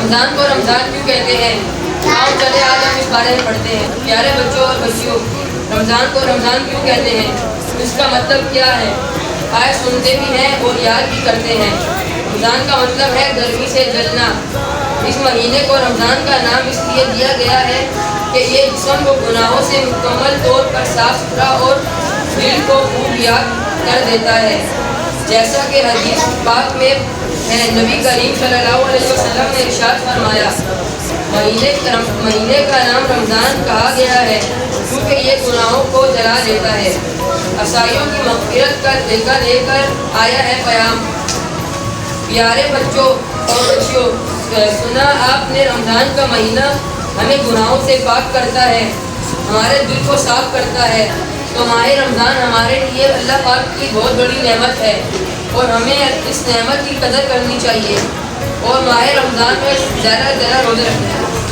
رمضان کو رمضان کیوں کہتے ہیں؟ آؤ چلے آج ہم اس بارے میں پڑھتے ہیں۔ پیارے بچوں اور بچیوں، رمضان کو رمضان کیوں کہتے ہیں؟ اس کا مطلب کیا ہے؟ آئے سنتے بھی ہیں اور یاد بھی کرتے ہیں۔ رمضان کا مطلب ہے گرمی سے جلنا۔ اس مہینے کو رمضان کا نام اس لیے دیا گیا ہے کہ یہ جسم کو گناہوں سے مکمل طور پر صاف ستھرا اور دل کو خوب یاد کر دیتا ہے، جیسا کہ حدیث پاک میں ہے۔ نبی کریم صلی اللہ علیہ وسلم نے ارشاد فرمایا، مہینے کا نام رمضان کہا گیا ہے کیونکہ یہ گناہوں کو جلا دیتا ہے، عصائیوں کی مغفرت کا ٹھیکہ لے کر آیا ہے پیام۔ پیارے بچوں اور بچیوں، سنا آپ نے رمضان کا مہینہ ہمیں گناہوں سے پاک کرتا ہے، ہمارے دل کو صاف کرتا ہے۔ تو ماہ رمضان ہمارے لیے اللہ پاک کی بہت بڑی نعمت ہے اور ہمیں اس نعمت کی قدر کرنی چاہیے اور ماہ رمضان میں زیادہ سے زیادہ روزے رکھنا ہے۔